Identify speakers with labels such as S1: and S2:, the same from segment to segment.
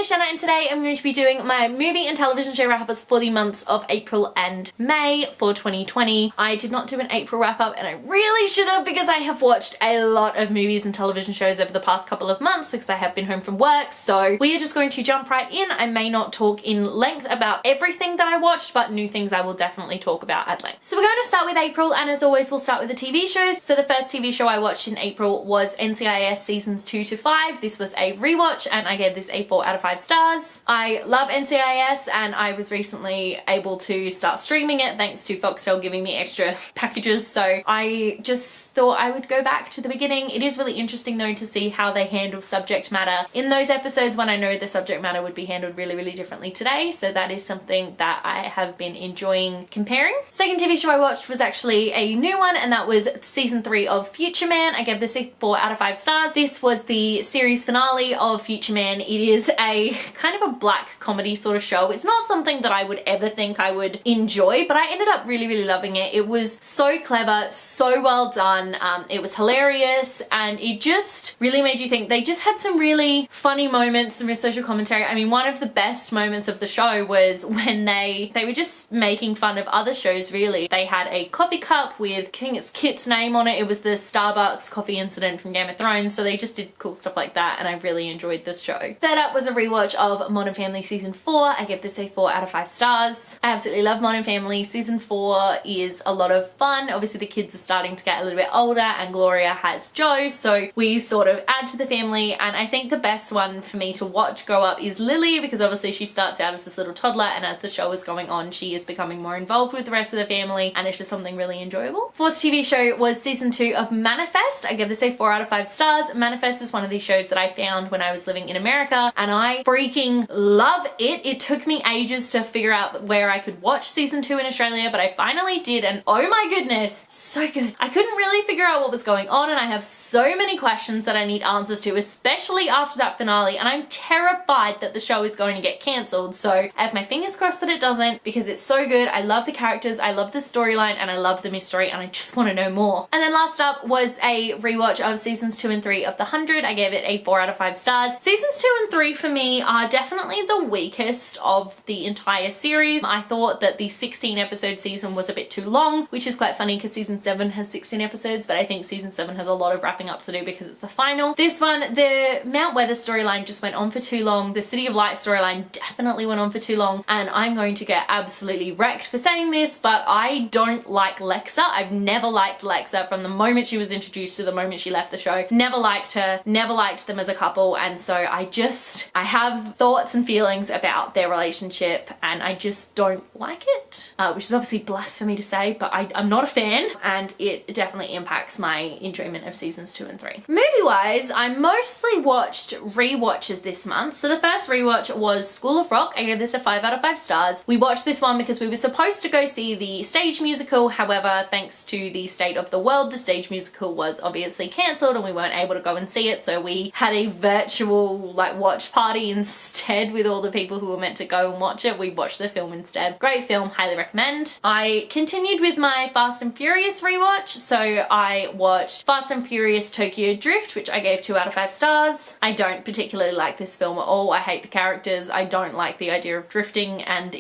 S1: is Jenna and today I'm going to be doing my movie and television show wrap-ups for the months of April and May for 2020. I did not do an April wrap-up and I really should have because I have watched a lot of movies and television shows over the past couple of months because I have been home from work. So we are just going to jump right in. I may not talk in length about everything that I watched, but new things I will definitely talk about at length. So we're going to start with April, and as always we'll start with the TV shows. So the first TV show I watched in April was NCIS seasons 2 to 5. This was a rewatch and I gave this a 4 out of 5 stars. I love NCIS and I was recently able to start streaming it thanks to Foxtel giving me extra packages, so I just thought I would go back to the beginning. It is really interesting though to see how they handle subject matter in those episodes when I know the subject matter would be handled really differently today, so that is something that I have been enjoying comparing. Second TV show I watched was actually a new one, and that was season 3 of Future Man. I gave this a 4 out of 5 stars. This was the series finale of Future Man. It is a kind of a black comedy sort of show. It's not something that I would ever think I would enjoy, but I ended up really loving it. It was so clever, so well done. It was hilarious and it just really made you think. They just had some really funny moments, some social commentary. I mean, one of the best moments of the show was when they were just making fun of other shows really. They had a coffee cup with, I think it's Kit's name on it. It was the Starbucks coffee incident from Game of Thrones, so they just did cool stuff like that and I really enjoyed this show. Third up was a rewatch of Modern Family season 4. I gave this a 4 out of 5 stars. I absolutely love Modern Family. Season 4 is a lot of fun. Obviously the kids are starting to get a little bit older and Gloria has Joe, so we sort of add to the family, and I think the best one for me to watch grow up is Lily, because obviously she starts out as this little toddler and as the show is going on she is becoming more involved with the rest of the family and it's just something really enjoyable. Fourth TV show was season 2 of Manifest. I give this a 4 out of 5 stars. Manifest is one of these shows that I found when I was living in America and I freaking love it. It took me ages to figure out where I could watch season 2 in Australia, but I finally did, and oh my goodness, so good. I couldn't really figure out what was going on and I have so many questions that I need answers to, especially after that finale, and I'm terrified that the show is going to get cancelled, so I have my fingers crossed that it doesn't because it's so good. I love the characters, I love the storyline, and I love the mystery and I just want to know more. And then last up was a rewatch of seasons 2 and 3 of The 100. I gave it a 4 out of 5 stars. Seasons 2 and 3 for me are definitely the weakest of the entire series. I thought that the 16 episode season was a bit too long, which is quite funny because season 7 has 16 episodes, but I think season 7 has a lot of wrapping up to do because it's the final. This one, the Mount Weather storyline just went on for too long. The City of Light storyline definitely went on for too long, and I'm going to get absolutely wrecked for saying this, but I don't like Lexa. I've never liked Lexa from the moment she was introduced to the moment she left the show. Never liked her, never liked them as a couple, and so I have thoughts and feelings about their relationship and I just don't like it, which is obviously blasphemy to say, but I'm not a fan and it definitely impacts my enjoyment of seasons 2 and 3. Movie-wise, I mostly watched rewatches this month. So the first rewatch was School of Rock. I gave this a 5 out of 5 stars. We watched this one because we were supposed to go see the stage musical, however, thanks to the state of the world, the stage musical was obviously cancelled and we weren't able to go and see it, so we had a virtual like watch party instead with all the people who were meant to go and watch it. We watched the film instead. Great film, highly recommend. I continued with my Fast and Furious rewatch, so I watched Fast and Furious Tokyo Drift, which I gave 2 out of 5 stars. I don't particularly like this film at all. I hate the characters. I don't like the idea of drifting, and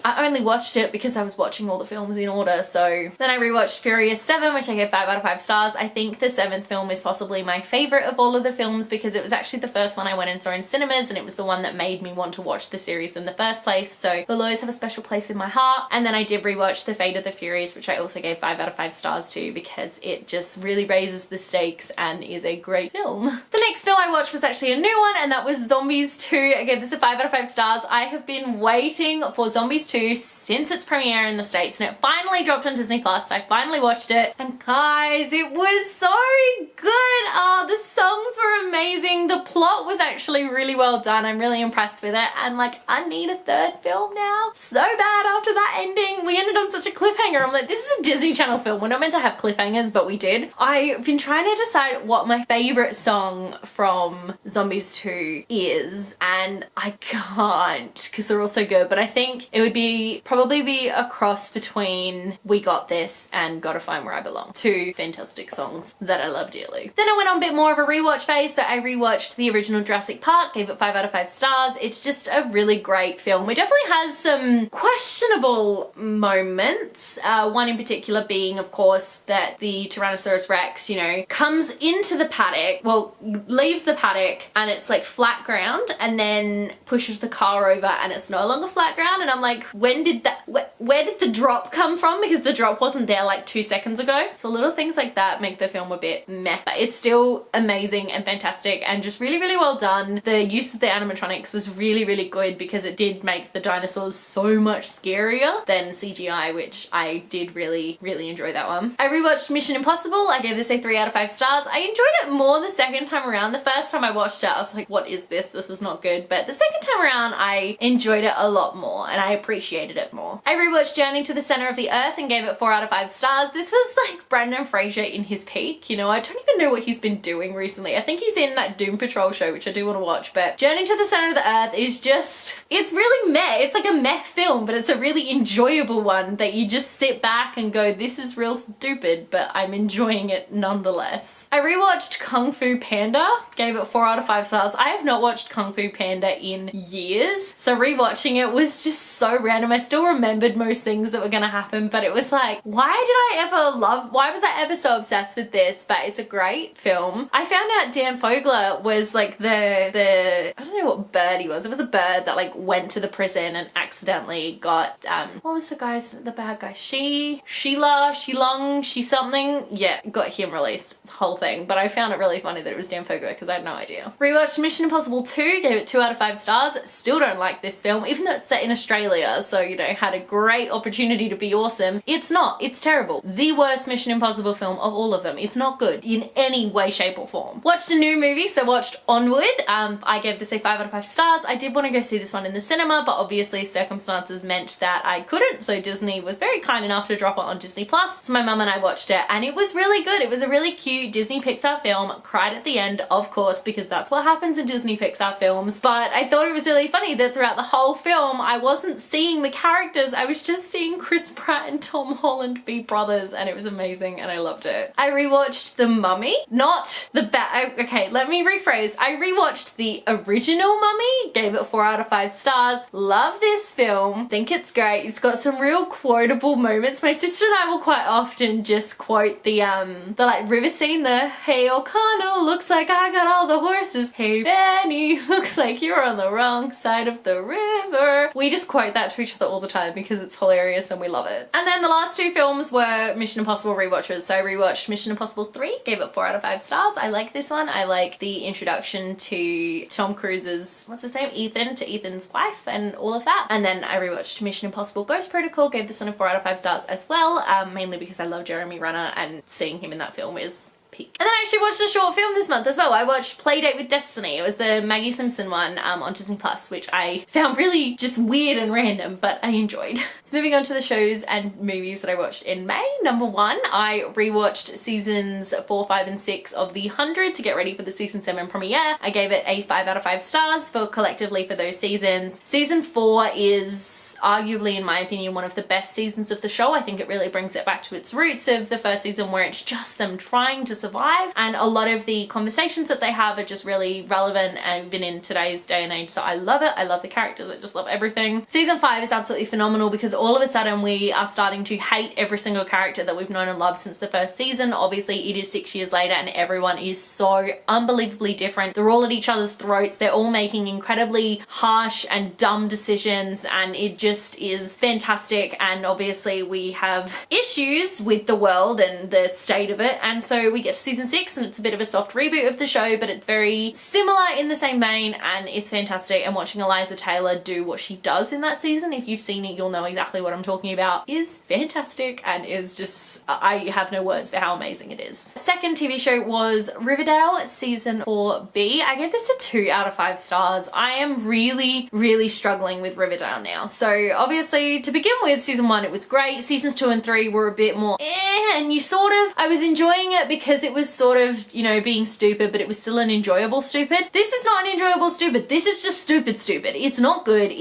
S1: I only watched it because I was watching all the films in order. So then I rewatched Furious 7, which I gave 5 out of 5 stars. I think the 7th film is possibly my favorite of all of the films because it was actually the first one I went and saw in cinemas and it was the one that made me want to watch the series in the first place, so will always have a special place in my heart. And then I did rewatch The Fate of the Furious, which I also gave 5 out of 5 stars to because it just really raises the stakes and is a great film. The next film I watched was actually a new one, and that was Zombies 2. I gave this a 5 out of 5 stars. I have been waiting for Zombies 2 since its premiere in the States and it finally dropped on Disney Plus. I finally watched it and guys, it was so good. Oh, the songs were amazing. The plot was actually really well done. I'm really impressed with it, and like I need a third film now so bad after that ending. We ended on such a cliffhanger. I'm like, this is a Disney Channel film. We're not meant to have cliffhangers, but we did. I've been trying to decide what my favorite song from Zombies 2 is and I can't because they're all so good, but I think it would be probably probably be a cross between We Got This and Gotta Find Where I Belong. Two fantastic songs that I love dearly. Then I went on a bit more of a rewatch phase, so I rewatched the original Jurassic Park, gave it 5 out of 5 stars. It's just a really great film. It definitely has some questionable moments. One in particular being, of course, that the Tyrannosaurus Rex, you know, comes into the paddock, well, leaves the paddock and it's like flat ground, and then pushes the car over and it's no longer flat ground. And I'm like, when did that, where did the drop come from? Because the drop wasn't there like 2 seconds ago. So little things like that make the film a bit meh. But it's still amazing and fantastic and just really, really well done. The use of the animatronics was really, really good because it did make the dinosaurs so much scarier than CGI, which I did really, really enjoy that one. I rewatched Mission Impossible. I gave this a 3 out of 5 stars. I enjoyed it more the second time around. The first time I watched it, I was like, what is this? This is not good. But the second time around, I enjoyed it a lot more and I appreciated it more. I rewatched Journey to the Center of the Earth and gave it 4 out of 5 stars. This was like Brendan Fraser in his peak. You know, I don't even know what he's been doing recently. I think he's in that Doom Patrol show, which I do want to watch, but Journey to the Center of the Earth is just, it's really meh. It's like a meh film, but it's a really enjoyable one that you just sit back and go, this is real stupid, but I'm enjoying it nonetheless. I rewatched Kung Fu Panda, gave it 4 out of 5 stars. I have not watched Kung Fu Panda in years, so rewatching it was just so random. I still remembered most things that were gonna happen, but it was like, why was I ever so obsessed with this? But it's a great film. I found out Dan Fogler was like the I don't know what bird he was. It was a bird that like went to the prison and accidentally got what was the bad guy? She something. Yeah, got him released. It's a whole thing. But I found it really funny that it was Dan Fogler because I had no idea. Rewatched Mission Impossible 2, gave it 2 out of 5 stars. Still don't like this film, even though it's set in Australia, so you know, had a great opportunity to be awesome. It's not. It's terrible. The worst Mission Impossible film of all of them. It's not good in any way, shape or form. Watched a new movie, so watched Onward. I gave this a 5 out of 5 stars. I did want to go see this one in the cinema, but obviously circumstances meant that I couldn't, so Disney was very kind enough to drop it on Disney Plus. So my mum and I watched it and it was really good. It was a really cute Disney Pixar film. Cried at the end, of course, because that's what happens in Disney Pixar films. But I thought it was really funny that throughout the whole film, I wasn't seeing the characters. I was just seeing Chris Pratt and Tom Holland be brothers, and it was amazing and I loved it. I rewatched The Mummy, not the okay, let me rephrase. I rewatched the original Mummy, gave it 4 out of 5 stars. Love this film. Think it's great. It's got some real quotable moments. My sister and I will quite often just quote the like river scene, the "Hey O'Connell, looks like I got all the horses. Hey Benny, looks like you're on the wrong side of the river." We just quote that to each other all the time because it's hilarious and we love it. And then the last two films were Mission Impossible rewatches. So I rewatched Mission Impossible 3, gave it 4 out of 5 stars. I like this one. I like the introduction to Tom Cruise's, what's his name? Ethan, to Ethan's wife and all of that. And then I rewatched Mission Impossible Ghost Protocol, gave this one a 4 out of 5 stars as well, mainly because I love Jeremy Renner and seeing him in that film is peak. And then I actually watched a short film this month as well. I watched Playdate with Destiny. It was the Maggie Simpson one on Disney Plus, which I found really just weird and random, but I enjoyed. So moving on to the shows and movies that I watched in May. Number 1, I rewatched seasons 4, 5 and 6 of The 100 to get ready for the season 7 premiere. I gave it a 5 out of 5 stars for collectively for those seasons. Season 4 is arguably, in my opinion, one of the best seasons of the show. I think it really brings it back to its roots of the first season where it's just them trying to survive, and a lot of the conversations that they have are just really relevant and even in today's day and age. So I love it. I love the characters. I just love everything. Season 5 is absolutely phenomenal because all of a sudden we are starting to hate every single character that we've known and loved since the first season. Obviously it is 6 years later and everyone is so unbelievably different. They're all at each other's throats. They're all making incredibly harsh and dumb decisions, and it just is fantastic. And obviously we have issues with the world and the state of it, and so we get to season 6 and it's a bit of a soft reboot of the show, but it's very similar in the same vein and it's fantastic. And watching Eliza Taylor do what she does in that season, if you've seen it you'll know exactly what I'm talking about, is fantastic and is just, I have no words for how amazing it is. Second TV show was Riverdale season 4B. I gave this a 2 out of 5 stars. I am really struggling with Riverdale now. So obviously to begin with, season 1 it was great. Seasons 2 and 3 were a bit more and I was enjoying it because it was sort of, you know, being stupid, but it was still an enjoyable stupid. This is not an enjoyable stupid. This is just stupid stupid. It's not good.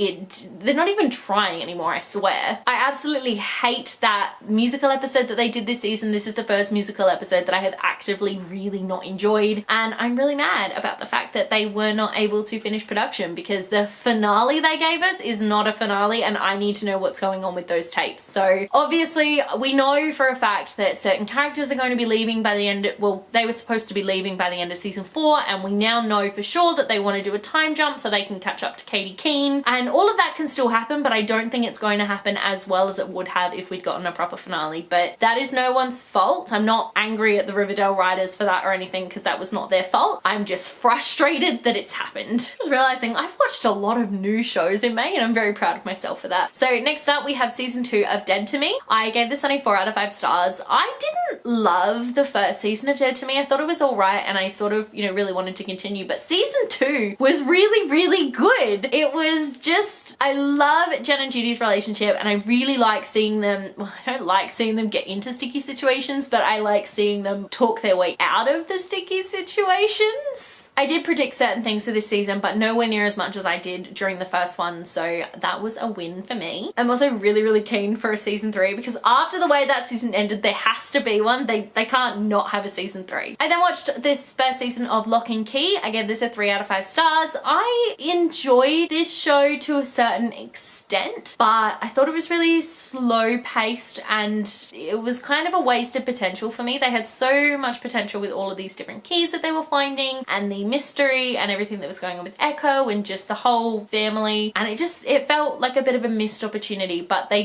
S1: They're not even trying anymore, I swear. I absolutely hate that musical episode that they did this season. This is the first musical episode that I have actively really not enjoyed, and I'm really mad about the fact that they were not able to finish production, because the finale they gave us is not a finale, and I need to know what's going on with those tapes. So obviously we know for a fact that certain characters are going to be leaving by the end, well, they were supposed to be leaving by the end of season 4, and we now know for sure that they want to do a time jump so they can catch up to Katie Keene, and all of that can still happen, but I don't think it's going to happen as well as it would have if we'd gotten a proper finale. But that is no one's fault. I'm not angry at the Riverdale writers for that or anything, because that was not their fault. I'm just frustrated that it's happened. I was realizing I've watched a lot of new shows in May, and I'm very proud of myself for that. So next up we have season 2 of Dead to Me. I gave this only 4 out of 5 stars. I didn't love the first season of Dead to Me. I thought it was all right, and I sort of, you know, really wanted to continue, but season 2 was really, really good. It was just, I love Jen and Judy's relationship, and I really like seeing them, well, I don't like seeing them get into sticky situations, but I like seeing them talk their way out of the sticky situations. I did predict certain things for this season, but nowhere near as much as I did during the first one, so that was a win for me. I'm also really, really keen for a season 3, because after the way that season ended, there has to be one. They can't not have a season 3. I then watched this first season of Lock and Key. I gave this a 3 out of 5 stars. I enjoyed this show to a certain extent, but I thought it was really slow paced, and it was kind of a wasted potential for me. They had so much potential with all of these different keys that they were finding, and the mystery and everything that was going on with Echo and just the whole family, and it felt like a bit of a missed opportunity. But they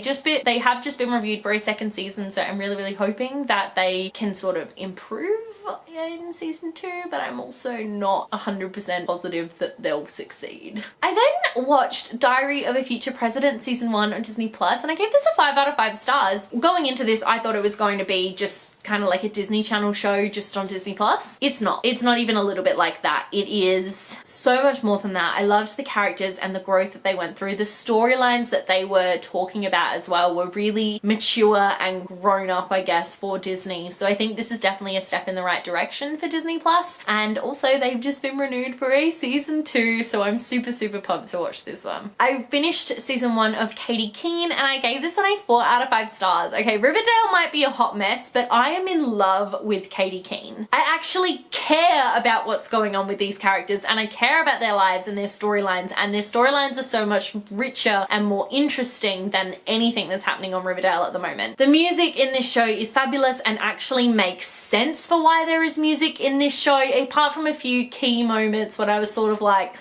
S1: have just been reviewed for a second season, so I'm really, really hoping that they can sort of improve in season 2, but I'm also not 100% positive that they'll succeed. I then watched Diary of a Future President season 1 on Disney Plus, and I gave this a 5 out of 5 stars. Going into this, I thought it was going to be just kind of like a Disney Channel show just on Disney Plus. It's not. It's not even a little bit like that. It is so much more than that. I loved the characters and the growth that they went through. The storylines that they were talking about as well were really mature and grown up, I guess, for Disney. So I think this is definitely a step in the right direction for Disney Plus. And also they've just been renewed for a season 2, so I'm super, super pumped to watch this one. I finished season 1 of Katie Keene, and I gave this one a 4 out of 5 stars. Okay, Riverdale might be a hot mess, but I am in love with Katie Keene. I actually care about what's going on with these characters, and I care about their lives and their storylines, and their storylines are so much richer and more interesting than anything that's happening on Riverdale at the moment. The music in this show is fabulous and actually makes sense for why there is music in this show, apart from a few key moments when I was sort of like,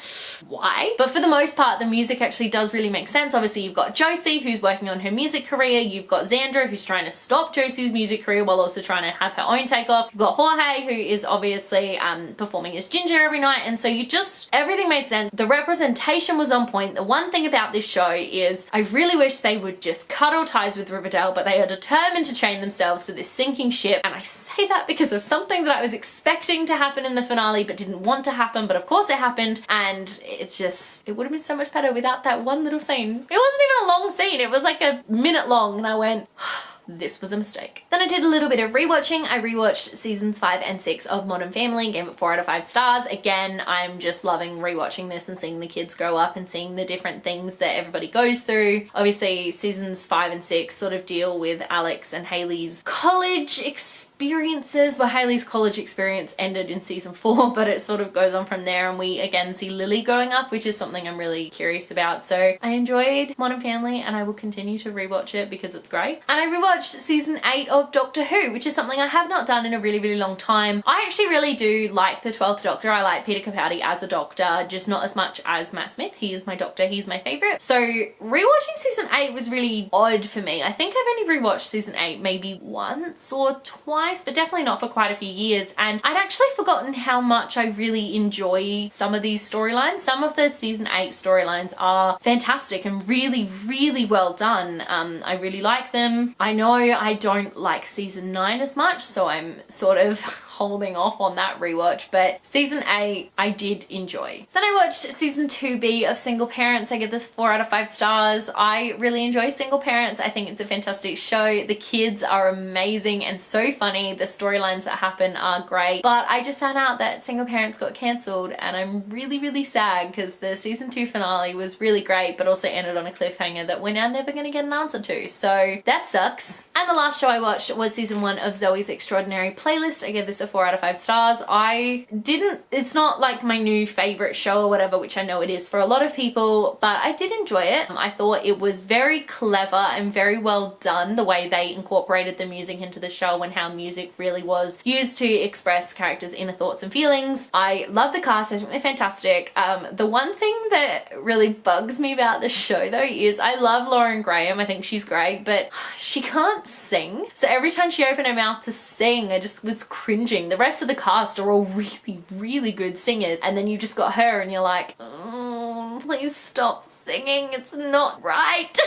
S1: why? But for the most part, the music actually does really make sense. Obviously, you've got Josie, who's working on her music career. You've got Xandra, who's trying to stop Josie's music career while also trying to have her own takeoff. You've got Jorge, who is obviously performing as Ginger every night. And so everything made sense. The representation was on point. The one thing about this show is I really wish they would just cut all ties with Riverdale, but they are determined to chain themselves to this sinking ship. And I say that because of something that I was expecting to happen in the finale, but didn't want to happen. But of course it happened, and it would have been so much better without that one little scene. It wasn't even a long scene. It was like a minute long, and I went, this was a mistake. Then I did a little bit of rewatching. I rewatched seasons 5 and 6 of Modern Family and gave it 4 out of 5 stars. Again, I'm just loving rewatching this and seeing the kids grow up and seeing the different things that everybody goes through. Obviously, seasons 5 and 6 sort of deal with Alex and Haley's college experiences. Well, Haley's college experience ended in season 4, but it sort of goes on from there, and we again see Lily growing up, which is something I'm really curious about. So I enjoyed Modern Family, and I will continue to rewatch it because it's great. And I rewatched season 8 of Doctor Who, which is something I have not done in a really, really long time. I actually really do like the 12th Doctor. I like Peter Capaldi as a Doctor, just not as much as Matt Smith. He is my Doctor. He's my favourite. So rewatching season 8 was really odd for me. I think I've only rewatched season 8 maybe once or twice, but definitely not for quite a few years. And I'd actually forgotten how much I really enjoy some of these storylines. Some of the season 8 storylines are fantastic and really, really well done. I really like them. I know I don't like season 9 as much, so I'm sort of holding off on that rewatch, but season 8 I did enjoy. Then I watched season 2B of Single Parents. I give this 4 out of 5 stars. I really enjoy Single Parents. I think it's a fantastic show. The kids are amazing and so funny. The storylines that happen are great, but I just found out that Single Parents got cancelled and I'm really sad because the season 2 finale was really great but also ended on a cliffhanger that we're now never going to get an answer to, so that sucks. And the last show I watched was season 1 of Zoe's Extraordinary Playlist. I gave this a 4 out of 5 stars. It's not like my new favorite show or whatever, which I know it is for a lot of people, but I did enjoy it. I thought it was very clever and very well done, the way they incorporated the music into the show and how music really was used to express characters' inner thoughts and feelings. I love the cast. I think they're fantastic. The one thing that really bugs me about the show though is I love Lauren Graham. I think she's great, but she can't sing. So every time she opened her mouth to sing, I just was cringing. The rest of the cast are all really good singers, and then you just got her and you're like, oh, please stop singing, it's not right.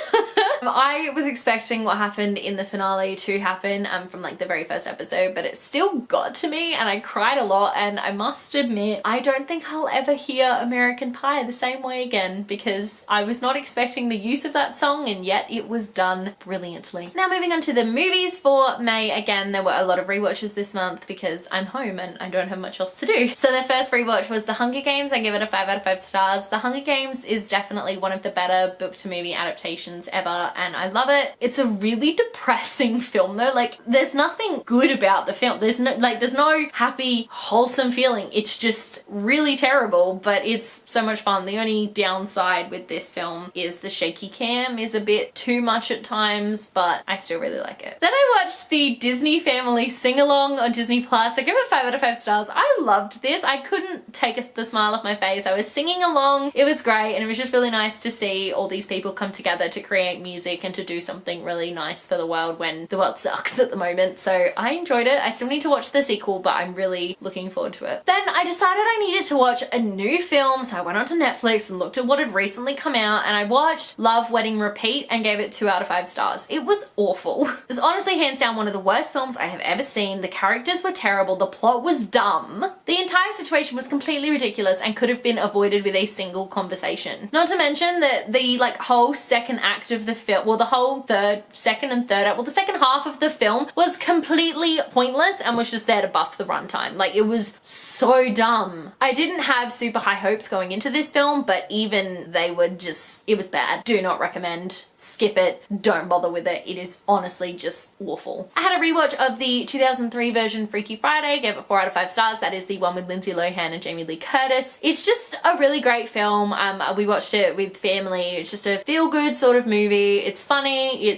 S1: I was expecting what happened in the finale to happen from like the very first episode, but it still got to me and I cried a lot, and I must admit I don't think I'll ever hear American Pie the same way again because I was not expecting the use of that song and yet it was done brilliantly. Now moving on to the movies for May. Again, there were a lot of rewatches this month because I'm home and I don't have much else to do. So the first rewatch was The Hunger Games. I give it a 5 out of 5 stars. The Hunger Games is definitely one of the better book to movie adaptations ever and I love it. It's a really depressing film though. Like there's nothing good about the film. There's no happy wholesome feeling. It's just really terrible, but it's so much fun. The only downside with this film is the shaky cam is a bit too much at times, but I still really like it. Then I watched the Disney Family Sing-Along on Disney Plus. I give it 5 out of 5 stars. I loved this. I couldn't take the smile off my face. I was singing along. It was great and it was just really nice to see all these people come together to create music and to do something really nice for the world when the world sucks at the moment. So I enjoyed it. I still need to watch the sequel, but I'm really looking forward to it. Then I decided I needed to watch a new film, so I went onto Netflix and looked at what had recently come out, and I watched Love, Wedding, Repeat and gave it 2 out of 5 stars. It was awful. It was honestly hands down one of the worst films I have ever seen. The characters were terrible. The plot was dumb. The entire situation was completely ridiculous and could have been avoided with a single conversation. Not to mention that the like whole second act of the film, well the whole second half of the film was completely pointless and was just there to buff the runtime. Like it was so dumb. I didn't have super high hopes going into this film, but even they were just, it was bad. Do not recommend. Skip it. Don't bother with it. It is honestly just awful. I had a rewatch of the 2003 version Freaky Friday, gave it 4 out of 5 stars. That is the one with Lindsay Lohan and Jamie Lee Curtis. It's just a really great film. We watched it with family. It's just a feel-good sort of movie. It's funny.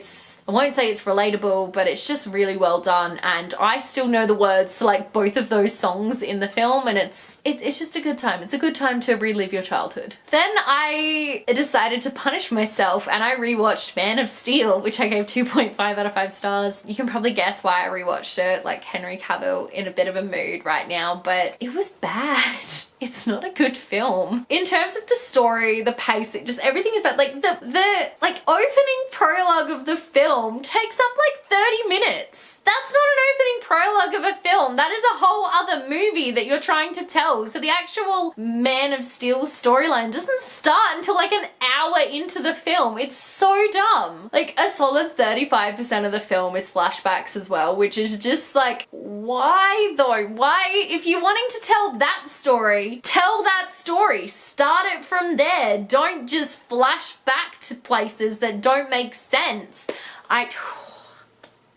S1: I won't say it's relatable, but it's just really well done. And I still know the words to like both of those songs in the film, and it's just a good time. It's a good time to relive your childhood. Then I decided to punish myself and I rewatched Man of Steel, which I gave 2.5 out of 5 stars. You can probably guess why I rewatched it, like Henry Cavill in a bit of a mood right now, but it was bad. It's not a good film. In terms of the story, the pacing, just everything is bad. Like the like opening prologue of the film takes up like 30 minutes. That's not an opening prologue of a film. That is a whole other movie that you're trying to tell. So the actual Man of Steel storyline doesn't start until like an hour into the film. It's so dumb. Like a solid 35% of the film is flashbacks as well, which is just like, why though? Why? If you're wanting to tell that story, tell that story. Start it from there. Don't just flash back to places that don't make sense. I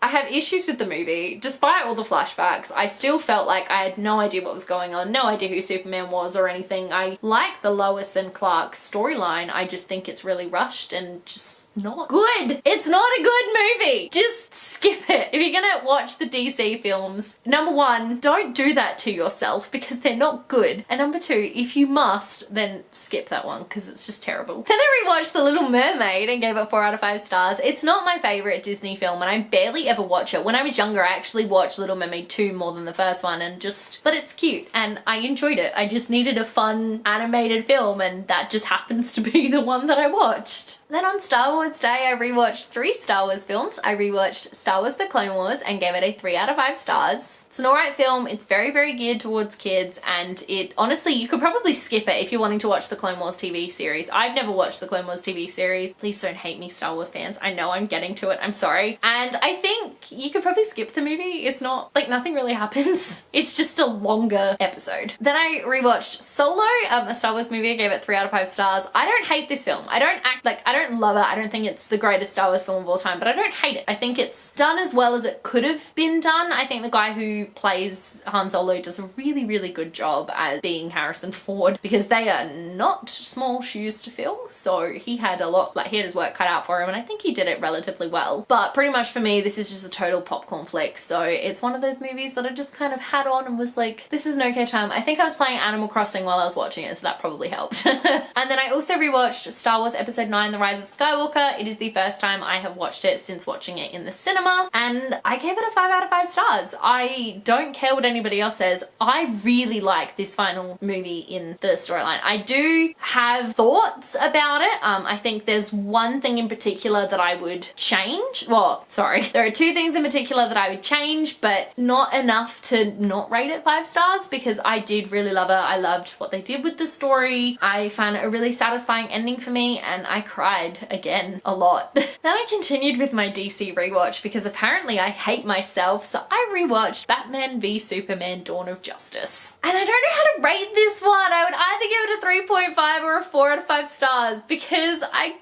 S1: have issues with the movie. Despite all the flashbacks, I still felt like I had no idea what was going on, no idea who Superman was or anything. I like the Lois and Clark storyline. I just think it's really rushed and just not good. It's not a good movie. Just skip it. If you're gonna watch the DC films, number one, don't do that to yourself because they're not good. And number two, if you must, then skip that one because it's just terrible. Then I rewatched The Little Mermaid and gave it 4 out of 5 stars. It's not my favorite Disney film and I barely ever watch it. When I was younger, I actually watched Little Mermaid 2 more than the first one but it's cute and I enjoyed it. I just needed a fun animated film and that just happens to be the one that I watched. Then on Star Wars Day, I rewatched 3 Star Wars films. I rewatched Star Wars The Clone Wars and gave it a 3 out of 5 stars. It's an alright film. It's very, very geared towards kids, and it honestly, you could probably skip it if you're wanting to watch the Clone Wars TV series. I've never watched the Clone Wars TV series. Please don't hate me, Star Wars fans. I know I'm getting to it. I'm sorry. And I think you could probably skip the movie. It's not, like, nothing really happens. It's just a longer episode. Then I rewatched Solo, a Star Wars movie. I gave it 3 out of 5 stars. I don't hate this film. I don't love it. I don't think it's the greatest Star Wars film of all time, but I don't hate it. I think it's done as well as it could have been done. I think the guy who plays Han Solo does a really, really good job at being Harrison Ford, because they are not small shoes to fill. So he had a lot, like, he had his work cut out for him, and I think he did it relatively well. But pretty much for me, this is just a total popcorn flick. So it's one of those movies that I just kind of had on and was like, this is an okay time. I think I was playing Animal Crossing while I was watching it, so that probably helped. And then I also rewatched Star Wars Episode 9, The Rise of Skywalker. It is the first time I have watched it since watching it in the cinema, and I gave it a 5 out of 5 stars. I don't care what anybody else says. I really like this final movie in the storyline. I do have thoughts about it. I think there's one thing in particular that I would change. Well, sorry. There are 2 things in particular that I would change, but not enough to not rate it 5 stars, because I did really love it. I loved what they did with the story. I found it a really satisfying ending for me, and I cried again a lot. Then I continued with my DC rewatch, because apparently I hate myself, so I rewatched Batman v Superman Dawn of Justice. And I don't know how to rate this one. I would either give it a 3.5 or a 4 out of 5 stars, because I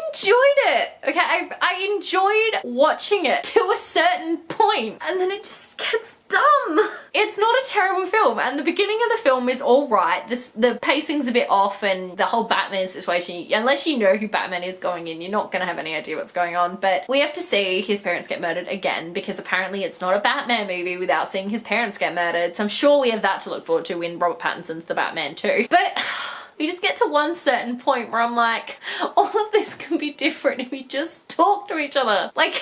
S1: enjoyed it. Okay, I enjoyed watching it to a certain point, and then it just gets dumb. It's not a terrible film, and the beginning of the film is all right. The pacing's a bit off, and the whole Batman situation, unless you know who Batman is going in, you're not gonna have any idea what's going on. But we have to see his parents get murdered again, because apparently it's not a Batman movie without seeing his parents get murdered. So I'm sure we have that to look forward to when Robert Pattinson's the Batman too. But we just get to one certain point where I'm like, all of this can be different if we just talk to each other. Like,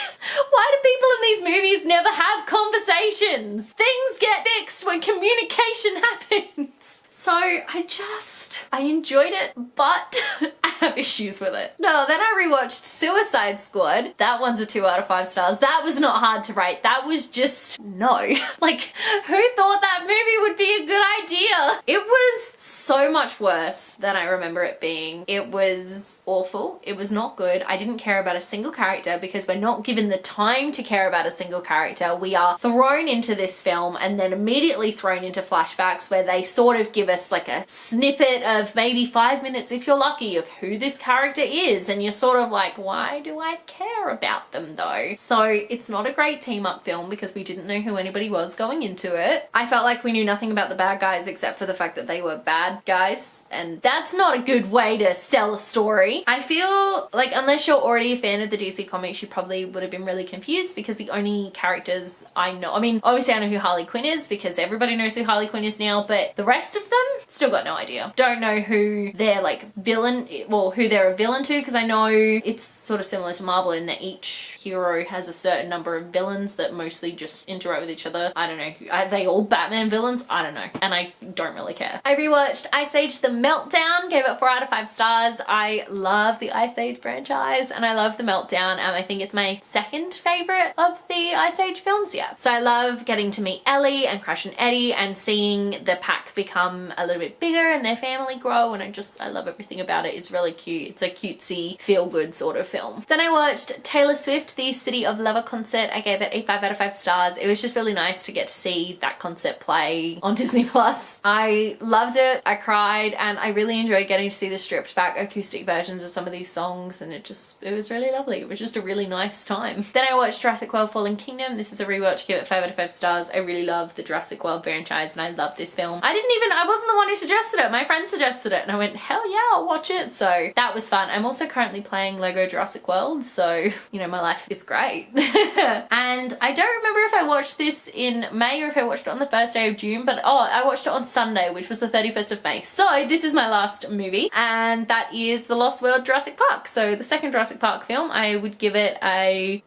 S1: why do people in these movies never have conversations? Things get fixed when communication happens. So I enjoyed it, but I have issues with it. No, then I rewatched Suicide Squad. That one's a 2 out of 5 stars. That was not hard to rate. That was just no. Like, who thought that movie would be a good idea? It was so much worse than I remember it being. It was awful. It was not good. I didn't care about a single character, because we're not given the time to care about a single character. We are thrown into this film and then immediately thrown into flashbacks where they sort of give us like a snippet of maybe 5 minutes, if you're lucky, of who this character is, and you're sort of like, why do I care about them though? So it's not a great team up film, because we didn't know who anybody was going into it. I felt like we knew nothing about the bad guys except for the fact that they were bad guys, and that's not a good way to sell a story. I feel like unless you're already a fan of the DC comics, you probably would have been really confused, because the only characters I know, I mean, obviously I know who Harley Quinn is, because everybody knows who Harley Quinn is now, but the rest of them, still got no idea. Don't know who they're like villain, well, who they're a villain to, because I know it's sort of similar to Marvel in that each hero has a certain number of villains that mostly just interact with each other. I don't know. Are they all Batman villains? I don't know. And I don't really care. I rewatched Ice Age The Meltdown, gave it 4 out of 5 stars. I love the Ice Age franchise, and I love The Meltdown, and I think it's my second favorite of the Ice Age films, yeah. So I love getting to meet Ellie and Crash and Eddie, and seeing the pack become a little bit bigger and their family grow, and I love everything about it. It's really cute. It's a cutesy, feel-good sort of film. Then I watched Taylor Swift, the City of Lover concert. I gave it a 5 out of 5 stars. It was just really nice to get to see that concert play on Disney Plus. I loved it. I cried, and I really enjoyed getting to see the stripped back acoustic versions of some of these songs, and it was really lovely. It was just a really nice time. Then I watched Jurassic World Fallen Kingdom. This is a rewatch. Give it 5 out of 5 stars. I really love the Jurassic World franchise, and I love this film. I wasn't the one who suggested it. My friend suggested it, and I went, hell yeah, I'll watch it. So that was fun. I'm also currently playing Lego Jurassic World, so you know, my life is great. And I don't remember if I watched this in May or if I watched it on the first day of June, but I watched it on Sunday, which was the 31st of May. So this is my last movie, and that is The Lost World Jurassic Park. So the second Jurassic Park film, I would give the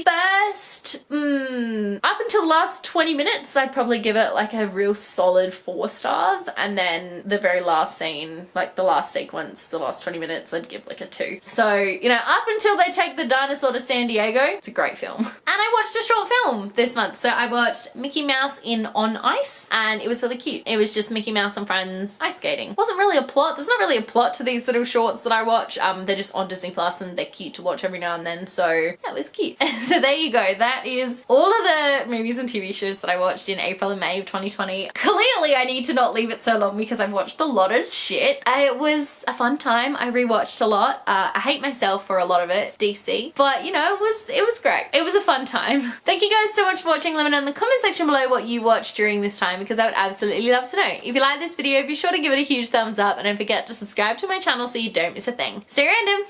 S1: first, up until the last 20 minutes, I'd probably give it like a real solid 4 stars, and then the very last scene, like the last sequence, the last 20 minutes, I'd give like a 2. So, you know, up until they take the dinosaur to San Diego, it's a great film. I watched a short film this month. So I watched Mickey Mouse on Ice, and it was really cute. It was just Mickey Mouse and friends ice skating. Wasn't really a plot. There's not really a plot to these little shorts that I watch. They're just on Disney Plus and they're cute to watch every now and then. So yeah, it was cute. So there you go. That is all of the movies and TV shows that I watched in April and May of 2020. Clearly I need to not leave it so long because I've watched a lot of shit. It was a fun time. I rewatched a lot. I hate myself for a lot of it, DC, but you know, it was great. It was a fun time. Thank you guys so much for watching. Let me know in the comment section below what you watched during this time because I would absolutely love to know. If you like this video, be sure to give it a huge thumbs up and don't forget to subscribe to my channel so you don't miss a thing. Stay random.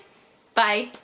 S1: Bye.